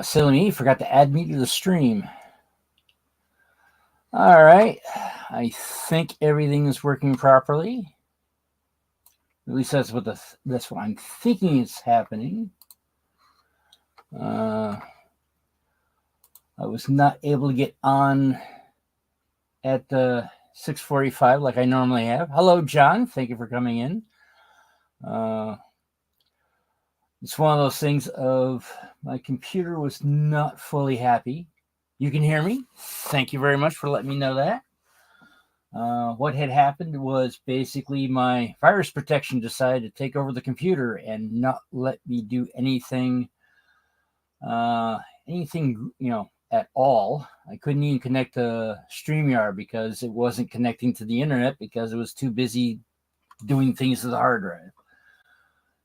Silly me, forgot to add me to the stream. All right, I think everything is working properly. At least that's what I'm thinking is happening. I was not able to get on at the 6:45 like I normally have. Hello, John. Thank you for coming in. Uh, it's one of those things of my computer was not fully happy. You can hear me. Thank you very much for letting me know that. What had happened was basically my virus protection decided to take over the computer and not let me do uh, anything, at all. I couldn't even connect to StreamYard because it wasn't connecting to the internet because it was too busy doing things to the hard drive.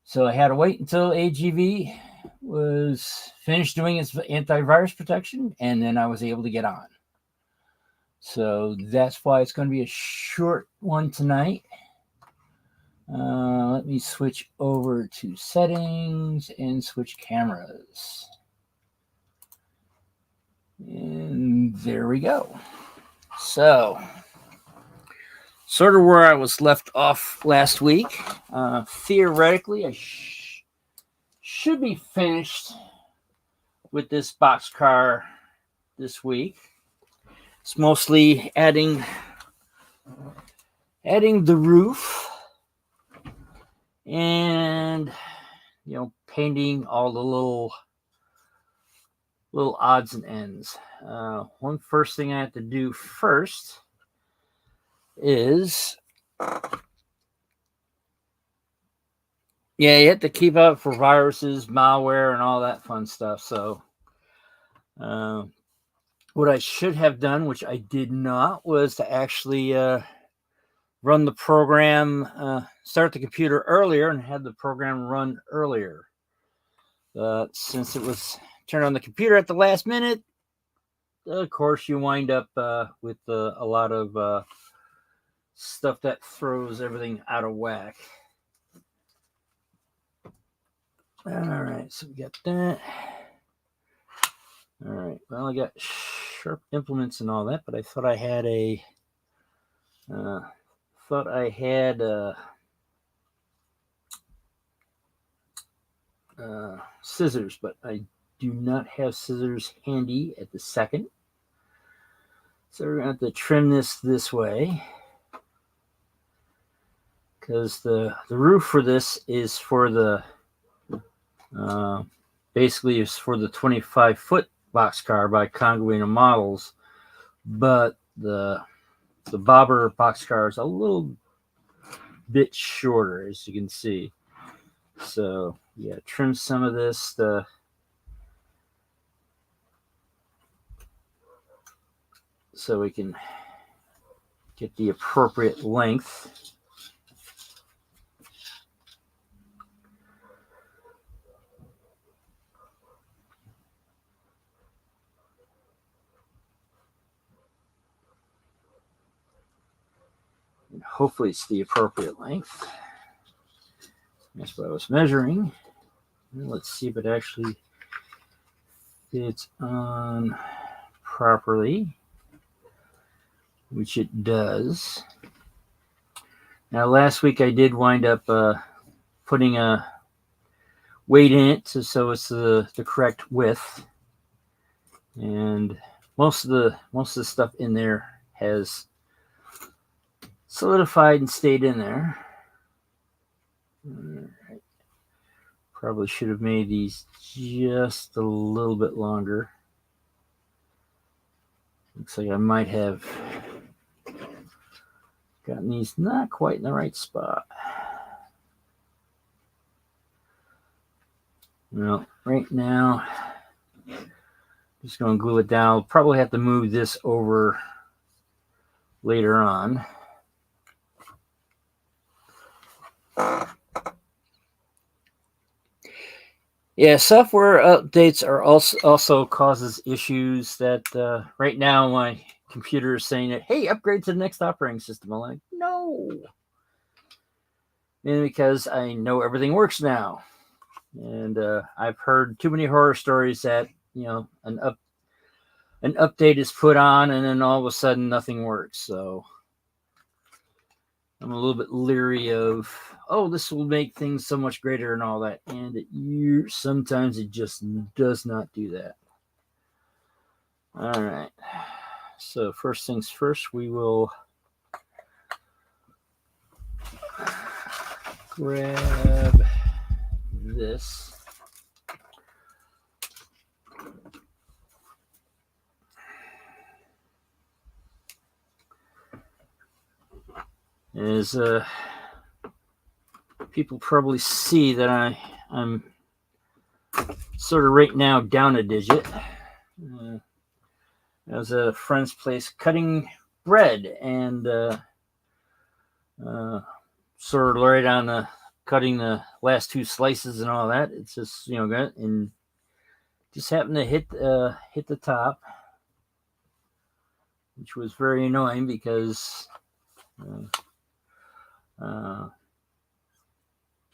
So I had to wait until AGV was finished doing its antivirus protection, and then I was able to get on. So that's why it's going to be a short one tonight. Let me switch over to settings and switch cameras. And there we go. So, sort of where I was left off last week. Theoretically, I should be finished with this boxcar this week. It's mostly adding the roof and painting all the little odds and ends. One first thing I have to do first is you have to keep up for viruses, malware, and all that fun stuff. So what I should have done, which I did not, was to actually run the program, start the computer earlier and have the program run earlier. Since it was turned on the computer at the last minute, of course, you wind up with a lot of stuff that throws everything out of whack. All right, so we got that. All right, well, I got sharp implements and all that, but I thought I had scissors, but I do not have scissors handy at the second. So we're going to have to trim this way, because the roof for this is for the basically is for the 25-foot boxcar by Conguina Models, but the bobber boxcar is a little bit shorter, as you can see. So yeah, trim some of this so we can get the appropriate length. And hopefully it's the appropriate length. That's what I was measuring. Let's see if it actually fits on properly, which it does. Now, last week I did wind up putting a weight in it so it's the correct width, and most of the stuff in there has solidified and stayed in there. All right. Probably should have made these just a little bit longer. Looks like I might have gotten these not quite in the right spot. Well, right now, I'm just going to glue it down. I'll probably have to move this over later on. Yeah, software updates are also causes issues that right now my computer is saying that, hey, upgrade to the next operating system. I'm like, no. And because I know everything works now. And I've heard too many horror stories that an update is put on, and then all of a sudden nothing works. So I'm a little bit leery of, this will make things so much greater and all that, and sometimes it just does not do that. All right. So first things first, we will grab this. As people probably see that I'm sort of right now down a digit. I was at a friend's place cutting bread, and sort of right on cutting the last two slices and all that. It's just good, and just happened to hit the top, which was very annoying because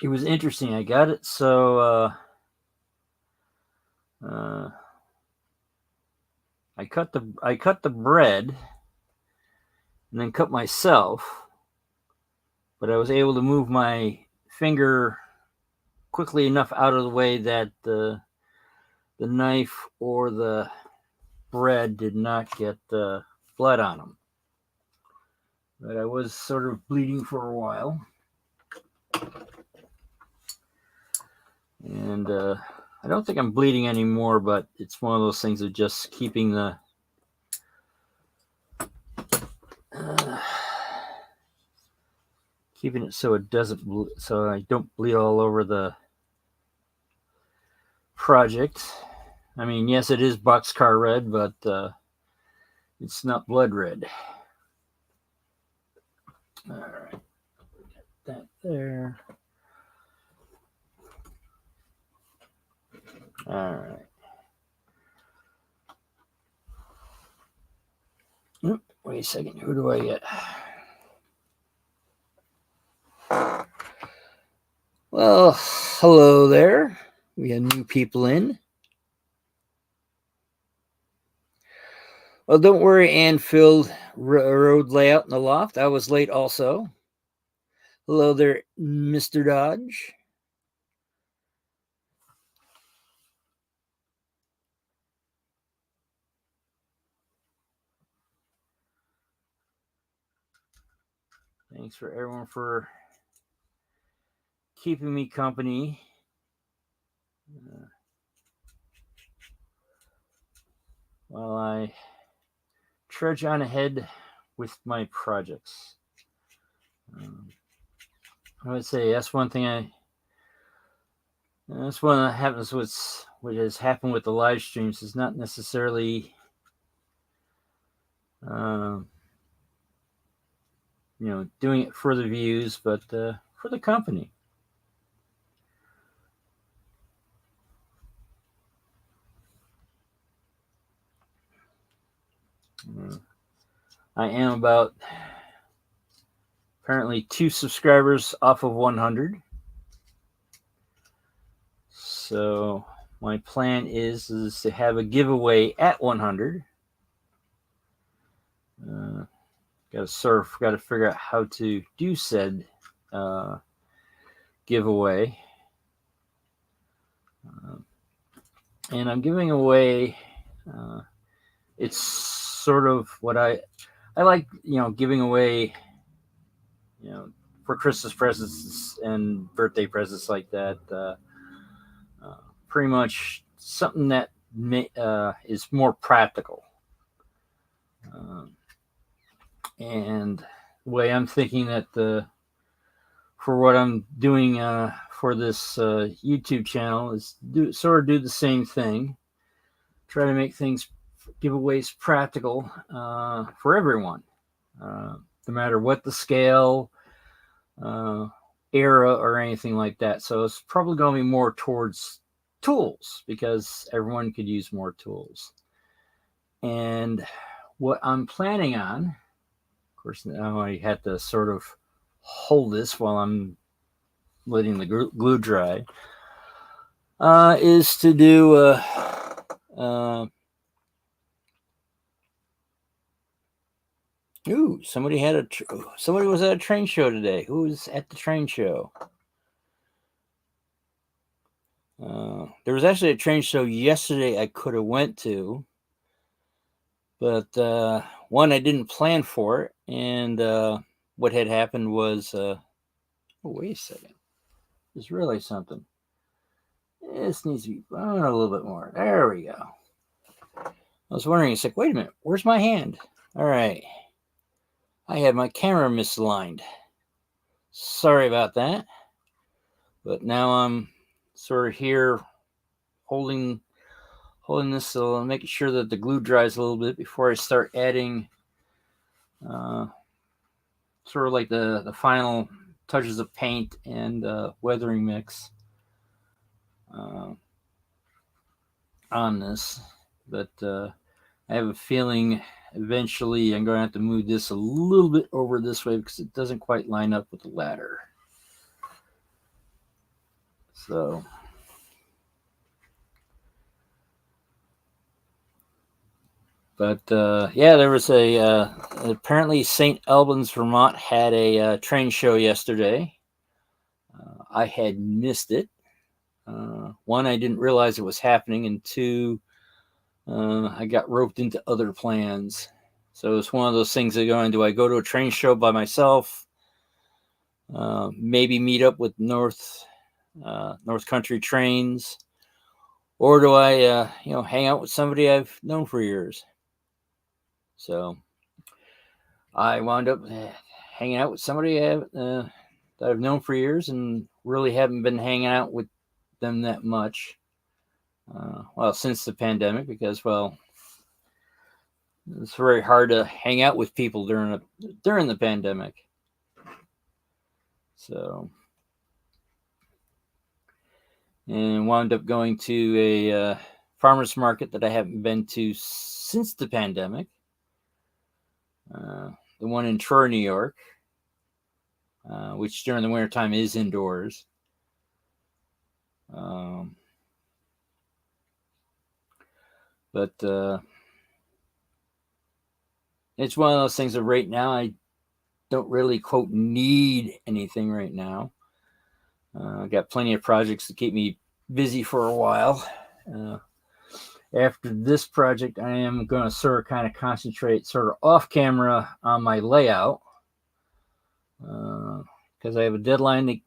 it was interesting. I got it so I cut the bread and then cut myself, but I was able to move my finger quickly enough out of the way that the knife or the bread did not get blood on them. But I was sort of bleeding for a while. And I don't think I'm bleeding anymore, but it's one of those things of just keeping the keeping it so it doesn't, so I don't bleed all over the project. I mean, yes, it is boxcar red, but it's not blood red. All right, got that there. All right. Oop, wait a second. Who do I get? Well, hello there. We have new people in. Well, don't worry, Anfield road layout in the loft. I was late also. Hello there, Mr. Dodge. Thanks for everyone for keeping me company. While I trudge on ahead with my projects. I would say that's one thing that's one that happens with what has happened with the live streams is not necessarily doing it for the views, but for the company. I am about apparently 2 subscribers off of 100. So my plan is to have a giveaway at 100. Got to figure out how to do said giveaway. And I'm giving away. It's sort of what I like, giving away, for Christmas presents and birthday presents like that. Pretty much something that is more practical. And the way I'm thinking that for what I'm doing for this YouTube channel is do the same thing. Try to make things, giveaways practical for everyone, no matter what the scale, era, or anything like that. So it's probably going to be more towards tools because everyone could use more tools. And what I'm planning on, of course, now I had to sort of hold this while I'm letting the glue dry, is to do Somebody somebody was at a train show today. Who was at the train show? There was actually a train show yesterday I could have went to, but one, I didn't plan for it, and what had happened was, oh, wait a second, there's really something. This needs to be on a little bit more. There we go. I was wondering, it's like, wait a minute, where's my hand? All right, I had my camera misaligned. Sorry about that, but now I'm sort of here holding this, so I'm making sure that the glue dries a little bit before I start adding sort of like the final touches of paint and weathering mix on this. But I have a feeling eventually I'm going to have to move this a little bit over this way because it doesn't quite line up with the ladder. So but yeah, there was apparently St. Albans, Vermont had a train show yesterday. I had missed it. One, I didn't realize it was happening, and two, I got roped into other plans. So it's one of those things that do I go to a train show by myself? Maybe meet up with North Country Trains, or do I hang out with somebody I've known for years? So I wound up hanging out with somebody that I've known for years and really haven't been hanging out with them that much. Well, since the pandemic, because, well, it's very hard to hang out with people during the pandemic. So, and wound up going to a farmer's market that I haven't been to since the pandemic. The one in Troy, New York, which during the wintertime is indoors. But it's one of those things that right now I don't really, quote, need anything right now. I got plenty of projects to keep me busy for a while. After this project, I am going to sort of kind of concentrate sort of off camera on my layout, because I have a deadline.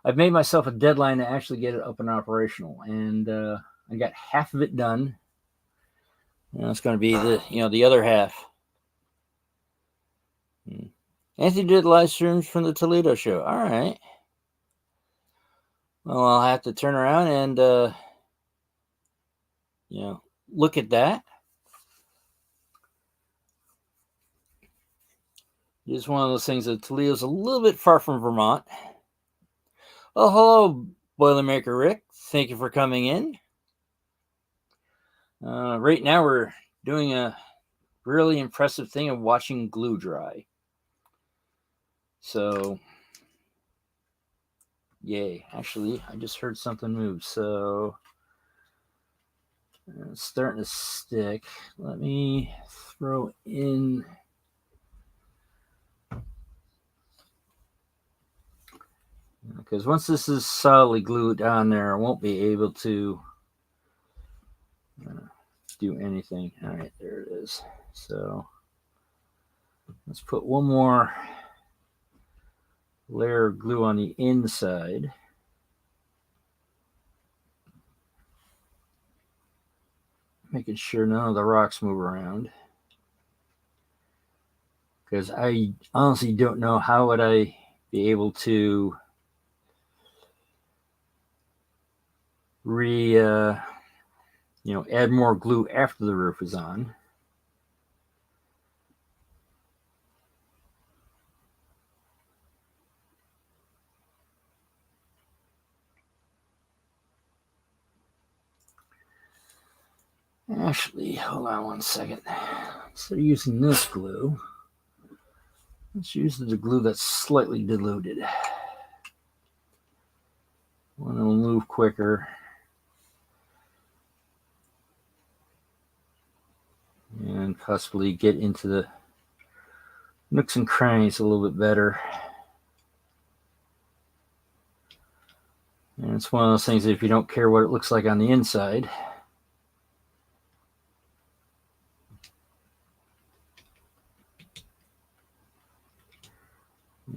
I've made myself a deadline to actually get it up and operational, and I got half of it done. It's going to be the other half. Anthony did live streams from the Toledo show. All right. Well, I'll have to turn around and look at that. It's one of those things that Toledo's a little bit far from Vermont. Well, hello, Boilermaker Rick. Thank you for coming in. Right now we're doing a really impressive thing of watching glue dry. So, yay. Actually, I just heard something move. So, it's starting to stick. Let me throw in... because once this is solidly glued down there, I won't be able to do anything. All right, there it is. So let's put one more layer of glue on the inside. Making sure none of the rocks move around. Because I honestly don't know how would I be able to add more glue after the roof is on. Actually, hold on one second. Instead of using this glue, let's use the glue that's slightly diluted. One will move quicker. possibly get into the nooks and crannies a little bit better. And it's one of those things that if you don't care what it looks like on the inside,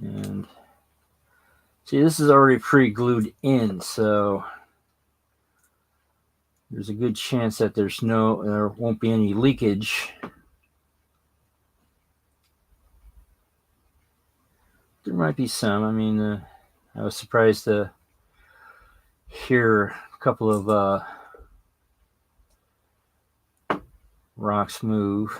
and see, this is already pre-glued in, so there's a good chance that there won't be any leakage. There might be some. I mean, I was surprised to hear a couple of rocks move.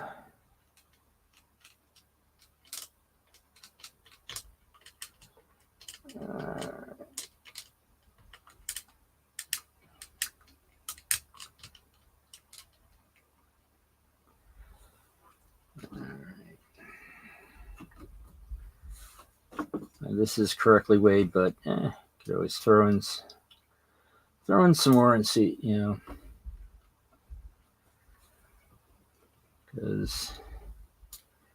This is correctly weighed, but could always throw in some more and see, because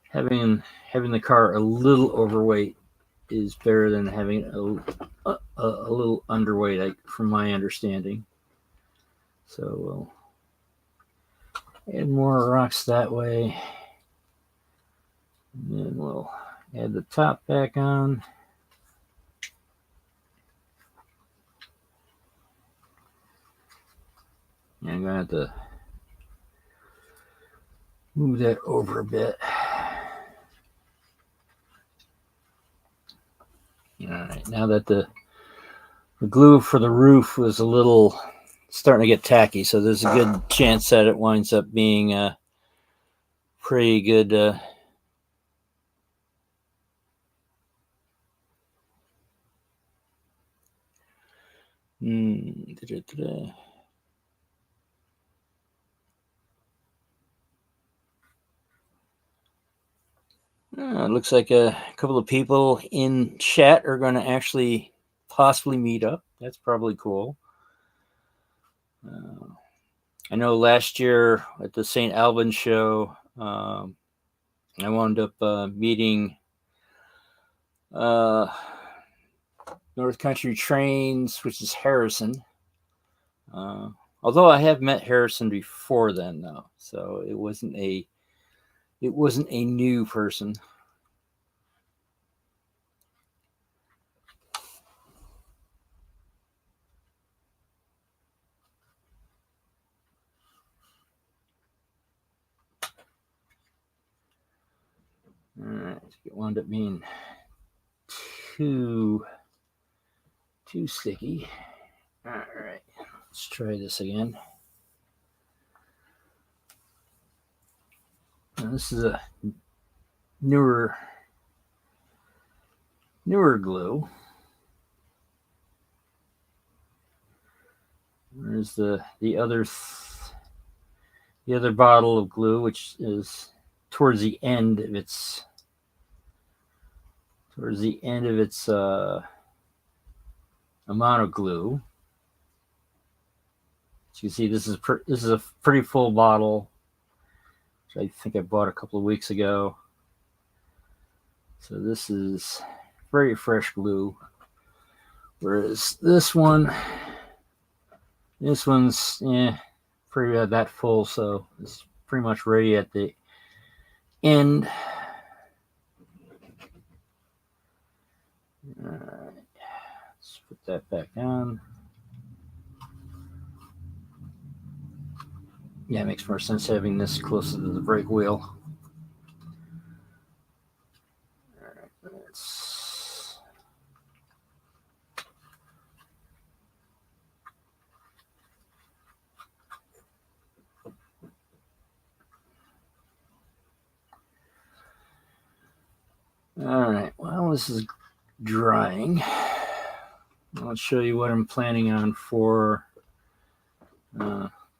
having the car a little overweight is better than having a little underweight, from my understanding. So we'll add more rocks that way, and then we'll add the top back on. And I'm going to have to move that over a bit. All right, now that the glue for the roof was starting to get tacky, so there's a good chance that it winds up being a pretty good it looks like a couple of people in chat are going to actually possibly meet up. That's probably cool. I know last year at the St. Albans show, I wound up meeting North Country Trains, which is Harrison. Although I have met Harrison before then, though, so it wasn't a new person. All right, it wound up being too sticky. All right, let's try this again. Now, this is a newer glue. There's the other bottle of glue, which is towards the end of its amount of glue. As you can see, this is a pretty full bottle, which I think I bought a couple of weeks ago. So this is very fresh glue, whereas this one's pretty that full, so it's pretty much ready at the end. All right, let's put that back on. Yeah, it makes more sense having this closer to the brake wheel. All right, let's all right, while this is drying, I'll show you what I'm planning on for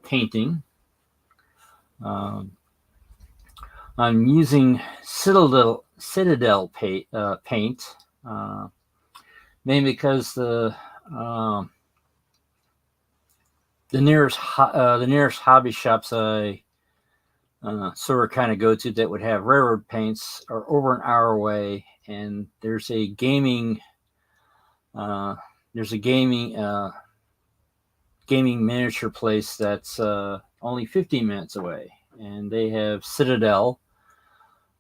painting. I'm using Citadel paint, mainly because the nearest hobby shops I sort of kind of go to that would have railroad paints are over an hour away, and there's a gaming uh, there's a gaming miniature place that's only 15 minutes away, and they have Citadel.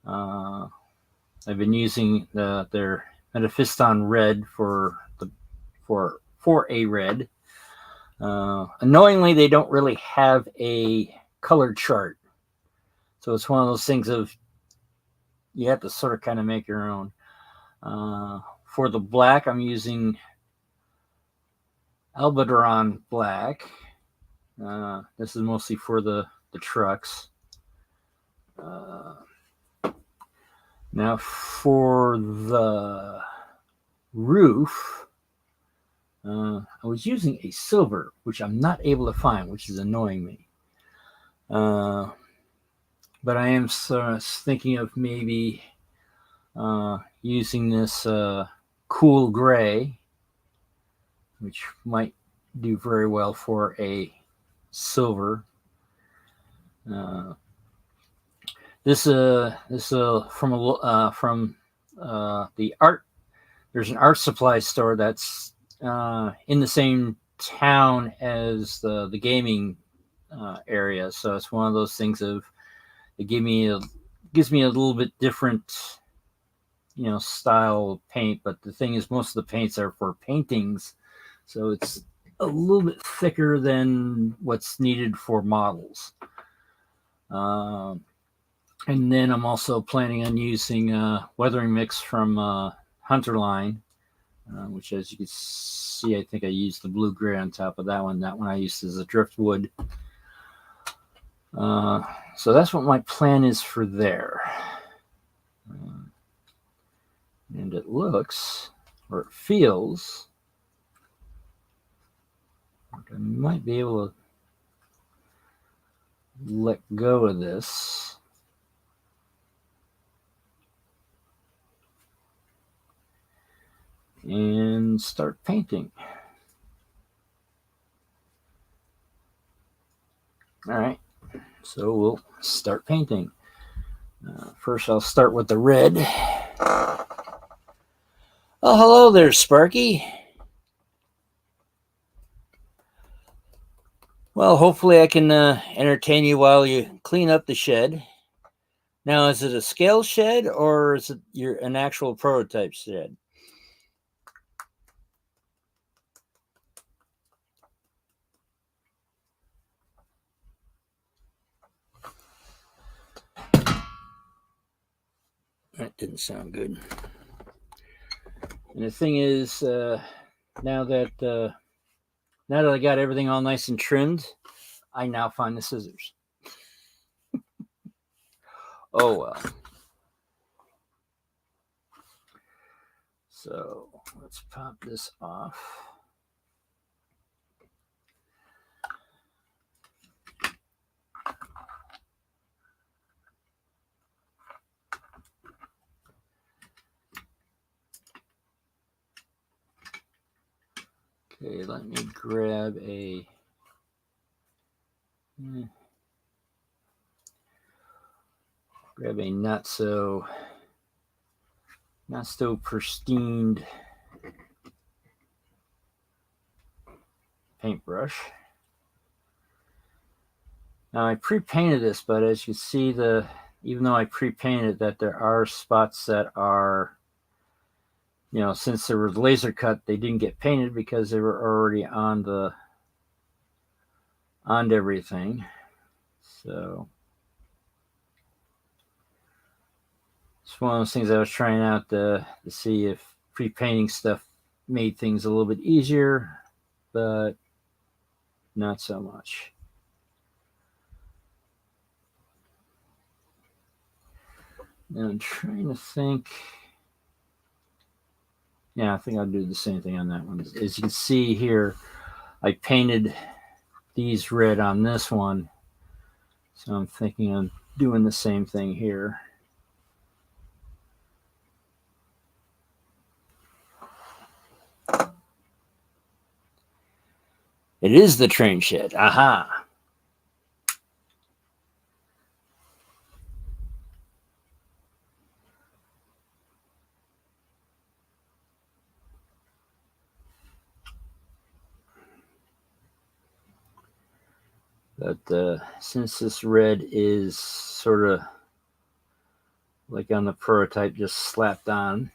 I've been using their Metaphiston Red for a red. Annoyingly, they don't really have a color chart, so it's one of those things of you have to sort of kind of make your own. For the black, I'm using Albedoron Black. This is mostly for the trucks. Now for the roof, I was using a silver, which I'm not able to find, which is annoying me. But I am thinking of maybe using this cool gray, which might do very well for a silver. This from the art. There's an art supply store that's in the same town as the gaming area, so it's one of those things of it gives me a little bit different, style paint. But the thing is, most of the paints are for paintings, so it's a little bit thicker than what's needed for models. And then I'm also planning on using weathering mix from Hunterline, which, as you can see, I think I used the blue gray on top of that one. That one I used as a driftwood. So that's what my plan is for there. And it looks, or it feels, like I might be able to let go of this. And start painting. All right, so we'll start painting. First, I'll start with the red. Oh, hello there, Sparky. Well, hopefully I can entertain you while you clean up the shed. Now, is it a scale shed or is it an actual prototype shed? That didn't sound good. And the thing is, now that I got everything all nice and trimmed, I now find the scissors. Oh well. So let's pop this off. Okay, let me grab a not so pristine paintbrush. Now I pre-painted this, but as you see, even though I pre-painted that, there are spots that are, since they were laser cut, they didn't get painted because they were already on everything. So it's one of those things I was trying out to see if pre-painting stuff made things a little bit easier, but not so much. Now I'm trying to think. Yeah, I think I'll do the same thing on that one. As you can see here, I painted these red on this one, so I'm thinking of doing the same thing here. It is the train shed. Aha. But since this red is sort of like on the prototype, just slapped on,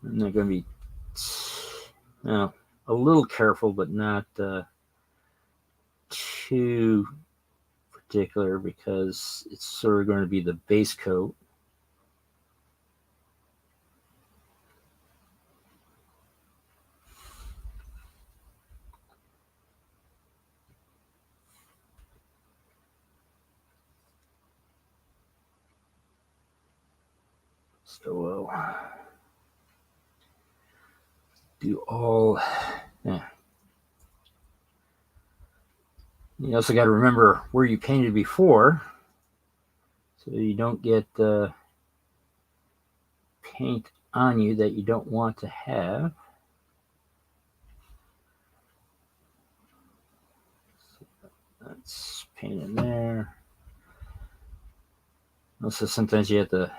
I'm not going to be a little careful, but not too particular, because it's sort of going to be the base coat. So we'll do all. Yeah. You also got to remember where you painted before, so you don't get paint on you that you don't want to have. So that's paint in there. Also, sometimes you have to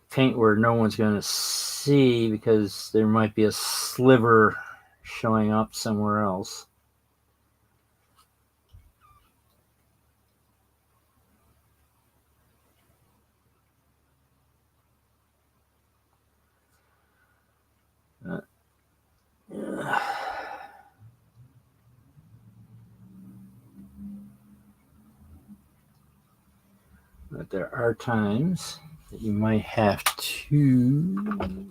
paint where no one's going to see, because there might be a sliver showing up somewhere else. Yeah. But there are times that you might have to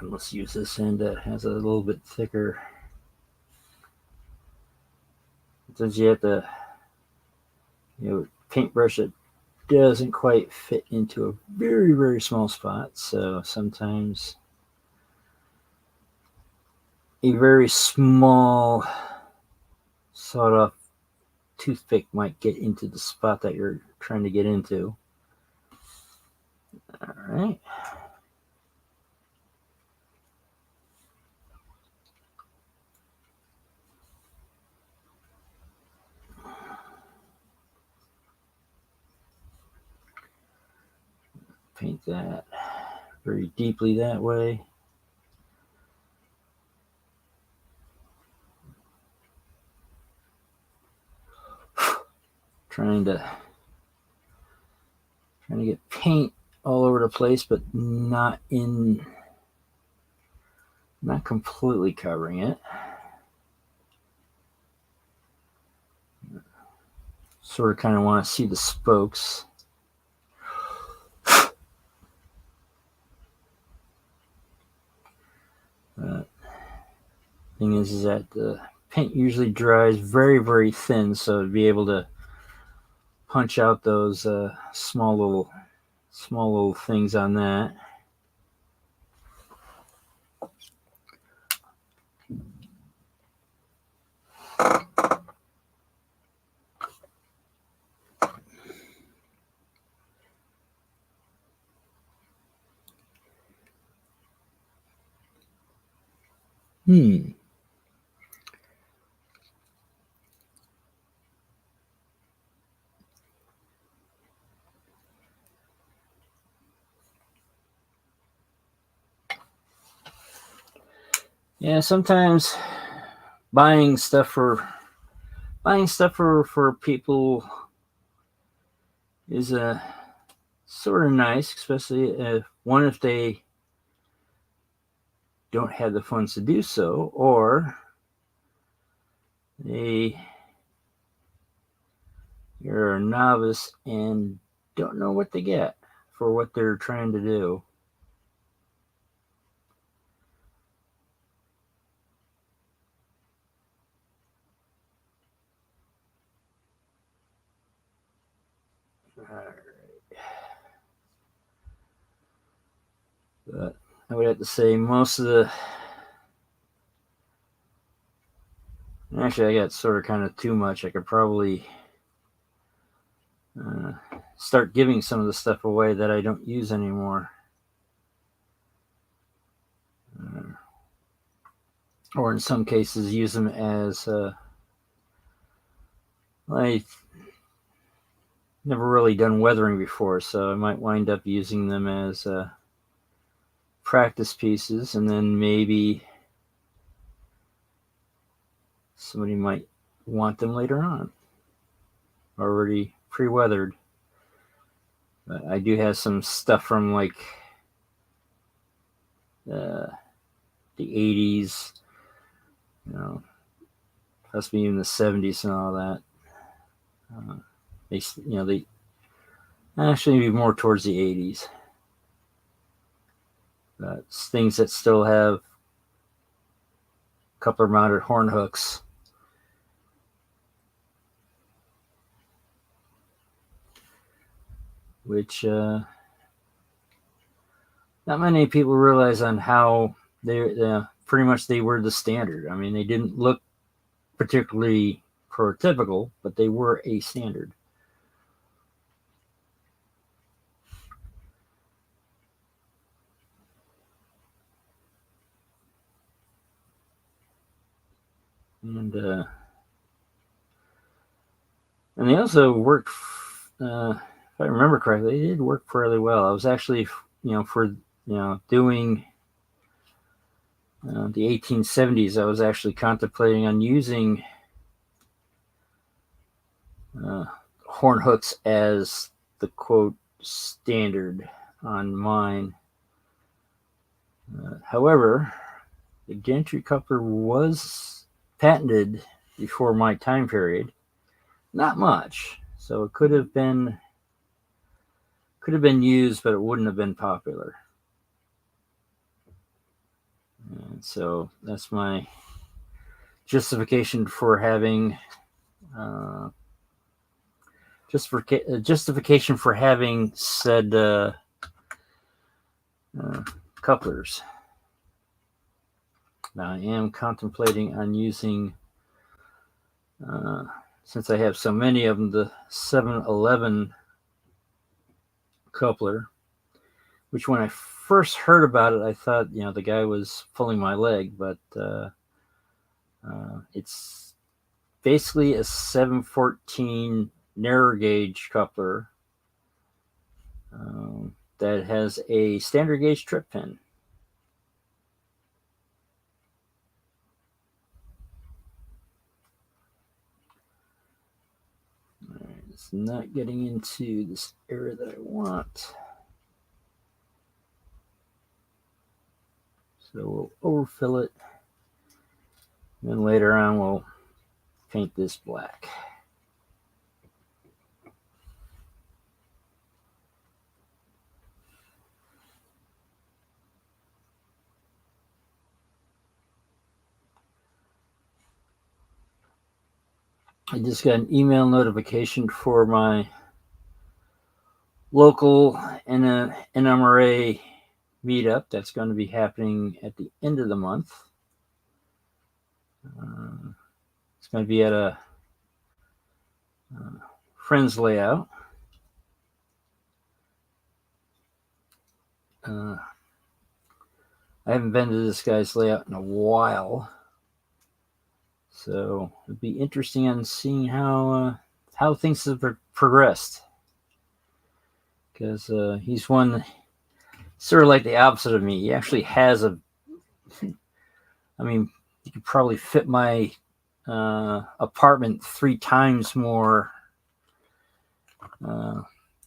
let's use this end that has a little bit thicker. Sometimes you have to, paintbrush that doesn't quite fit into a very, very small spot. So sometimes a very small sawed-off toothpick might get into the spot that you're trying to get into. All right. Paint that very deeply that way. Trying to get paint all over the place, but not completely covering it. Sort of kind of want to see the spokes. Thing is that the paint usually dries very, very thin, so to be able to punch out those small little things on that. Yeah, sometimes buying stuff for people is sort of nice, especially if they don't have the funds to do so, or you're a novice and don't know what to get for what they're trying to do. All right. But I would have to say most of the... Actually, I got sort of kind of too much. I could probably start giving some of the stuff away that I don't use anymore. Or in some cases, use them as I've never really done weathering before, so I might wind up using them as practice pieces, and then maybe somebody might want them later on, already pre-weathered. But I do have some stuff from like the 80s, possibly even the 70s and all that. They actually be more towards the 80s. But it's things that still have coupler mounted horn hooks. Which not many people realize on how they pretty much they were the standard. I mean, they didn't look particularly prototypical, but they were a standard. And they also worked, if I remember correctly, they did work fairly well. I was actually, doing the 1870s, I was actually contemplating on using horn hooks as the quote standard on mine. However, the gantry coupler was patented before my time period. Not much, so it could have been used, but it wouldn't have been popular. And so that's my justification for having justification for having said couplers. Now I am contemplating on using, since I have so many of them, the 711 coupler, which when I first heard about it, I thought, the guy was pulling my leg, but it's basically a 714 narrow gauge coupler that has a standard gauge trip pin. All right, it's not getting into this area that I want. So we'll overfill it. And then later on, we'll paint this black. I just got an email notification for my local NMRA meetup that's going to be happening at the end of the month. It's going to be at a friend's layout. I haven't been to this guy's layout in a while, so it'd be interesting on seeing how things have progressed. Because he's one sort of like the opposite of me. He actually has I mean, you could probably fit my apartment 3 times more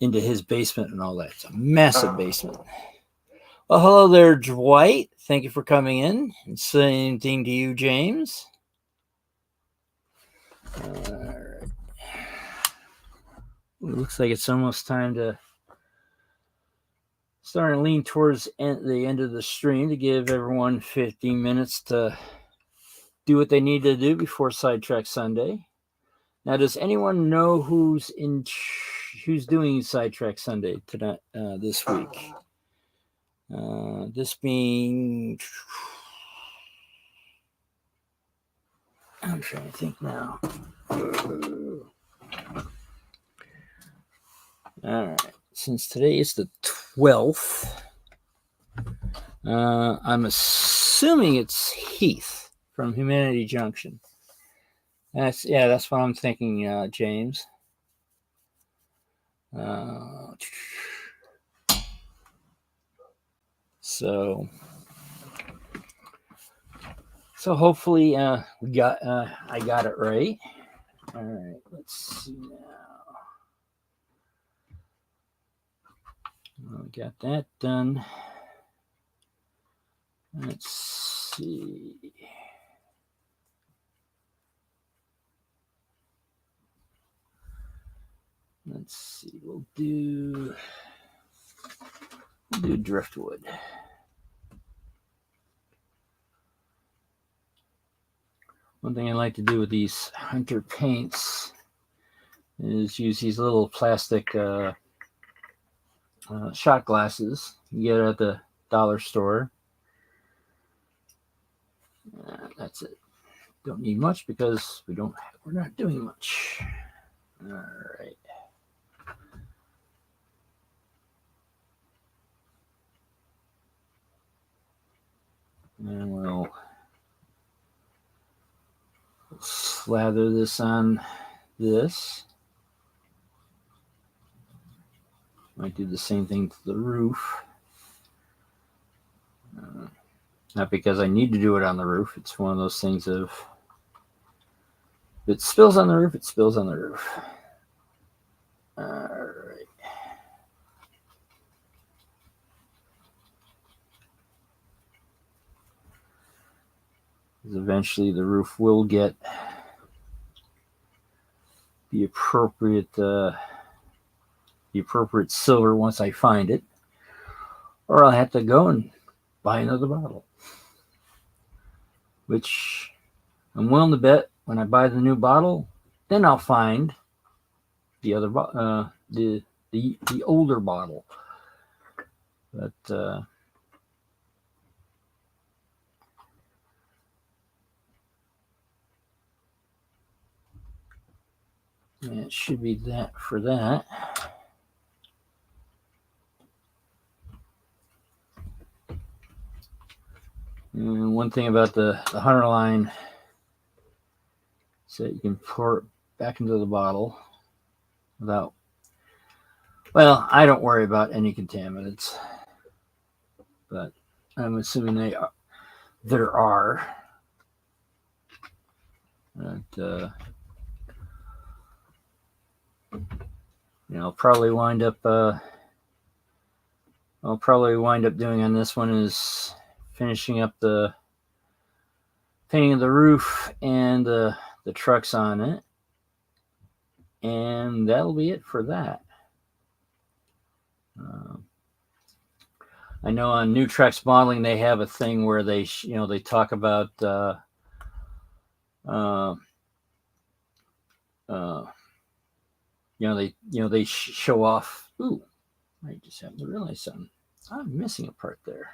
into his basement and all that. It's a massive basement. Well, hello there, Dwight. Thank you for coming in. And same thing to you, James. All right. Looks like it's almost time to start to lean towards the end of the stream to give everyone 15 minutes to do what they need to do before Sidetrack Sunday. Now, does anyone know who's doing Sidetrack Sunday tonight, this week? This being, I'm trying to think now. All right. Since today is the 12th, I'm assuming it's Heath from Humanity Junction. That's what I'm thinking, James. So hopefully we got I got it right. All right, let's see now. Got that done. Let's see. We'll do driftwood. One thing I like to do with these Hunter paints is use these little plastic shot glasses you get at the dollar store. That's it. Don't need much because we're not doing much. All right. And we'll slather this on this. Might do the same thing to the roof. Not because I need to do it on the roof. It's one of those things of if it spills on the roof, it spills on the roof. All right. Eventually the roof will get the appropriate silver once I find it, or I'll have to go and buy another bottle, which I'm willing to bet when I buy the new bottle, then I'll find the other the older bottle. But it should be that for that. And one thing about the Hunter line is that you can pour it back into the bottle without. Well, I don't worry about any contaminants, but I'm assuming there are. But, I'll probably wind up doing on this one is finishing up the painting of the roof and the trucks on it, and that'll be it for that. I know on New Trex Modeling they have a thing where they talk about they show off. Ooh, I just happened to realize something. I'm missing a part there.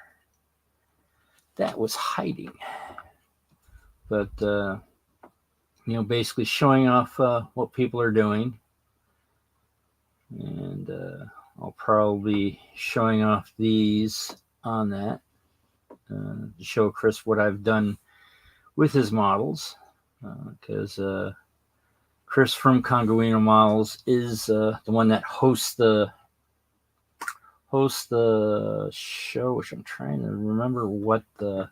That was hiding. But basically showing off what people are doing, and I'll probably be showing off these on that to show Chris what I've done with his models, because Chris from Conguino Models is the one that hosts the show, which I'm trying to remember what do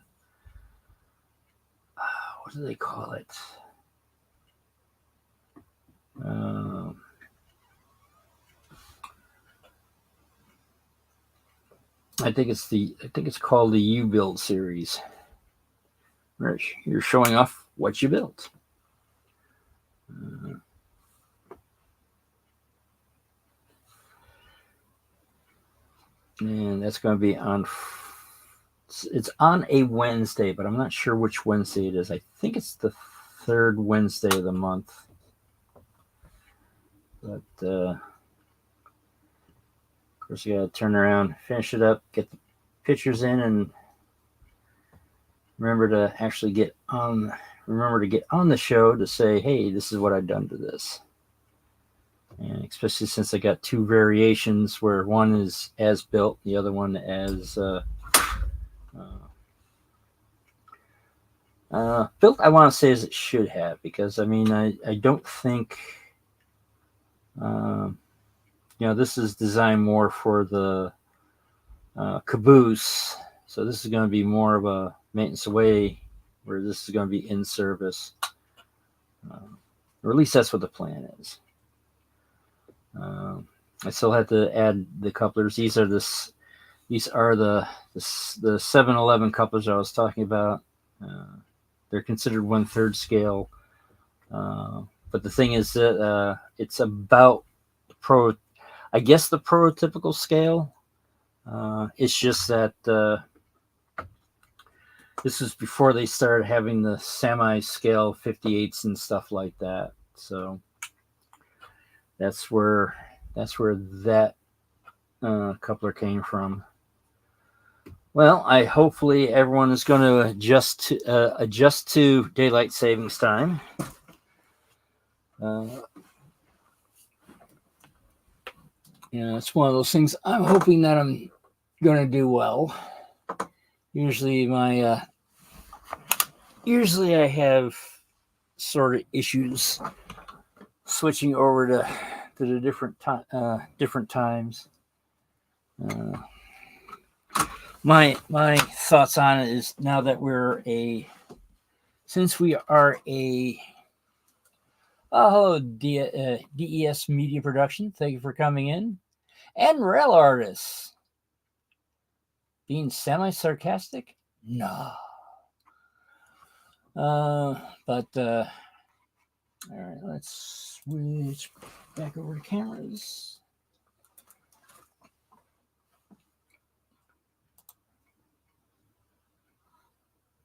they call it? I think it's called the You Build series, where you're showing off what you built. And that's going to be on. It's on a Wednesday, but I'm not sure which Wednesday it is. I think it's the third Wednesday of the month. But of course, you got to turn around, finish it up, get the pictures in, and remember to actually get on the show to say, hey, this is what I've done to this. And especially since I got two variations where one is as built, the other one as Built, I want to say, as it should have, because I mean, I don't think, um, this is designed more for the caboose. So this is going to be more of a maintenance away, where this is going to be in service. Or at least that's what the plan is. I still have to add the couplers. These are the 7-11 couplers I was talking about. They're considered 1/3 scale. But the thing is that it's about I guess the prototypical scale. It's just that this was before they started having the semi-scale 58s and stuff like that. So that's where that coupler came from. Well, hopefully everyone is going to adjust to daylight savings time. It's one of those things. I'm hoping that I'm going to do well. Usually I have sort of issues switching over to the different times. My thoughts on it is, now that since we are a hello, DES Media Production, thank you for coming in. And Rail Artists. Being semi-sarcastic? No. But all right, let's switch back over to cameras.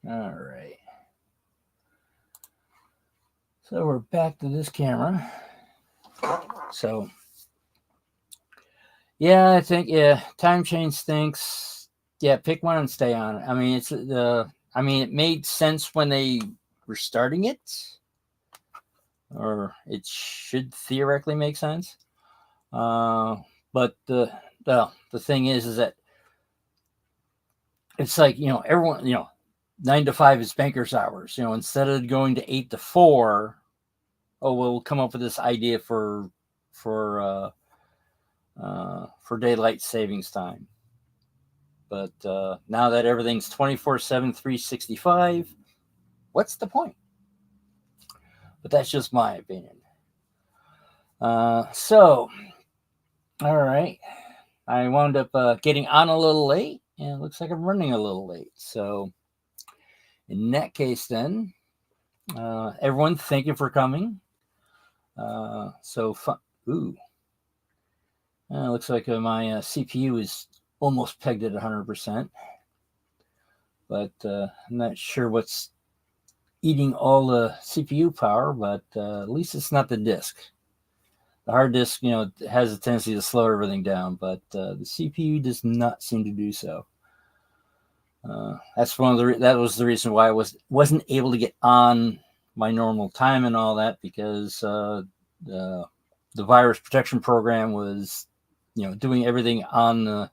All right. So we're back to this camera. So yeah, I think time change stinks. Yeah, pick one and stay on it. I mean, it made sense when they were starting it, or it should theoretically make sense. But the thing is that it's like, everyone, 9 to 5 is banker's hours. Instead of going to 8 to 4, we'll come up with this idea for daylight savings time. But now that everything's 24/7, 365, what's the point? But that's just my opinion. So, all right. I wound up getting on a little late, and it looks like I'm running a little late. So, in that case, then, everyone, thank you for coming. Ooh. Looks like my CPU is almost pegged at 100%. But I'm not sure what's eating all the CPU power, but at least it's not the disk. The hard disk, has a tendency to slow everything down, but the CPU does not seem to do so. That's that was the reason why I wasn't able to get on my normal time and all that, because the virus protection program was, doing everything on the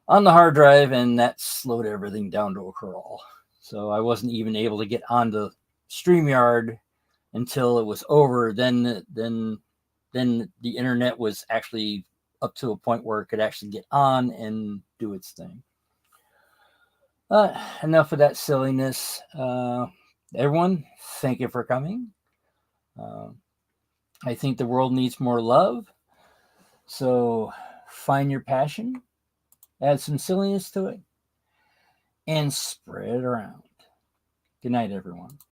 hard drive, and that slowed everything down to a crawl. So I wasn't even able to get onto StreamYard until it was over. Then the internet was actually up to a point where it could actually get on and do its thing. Enough of that silliness. Everyone, thank you for coming. I think the world needs more love. So find your passion, add some silliness to it, and spread it around. Good night, everyone.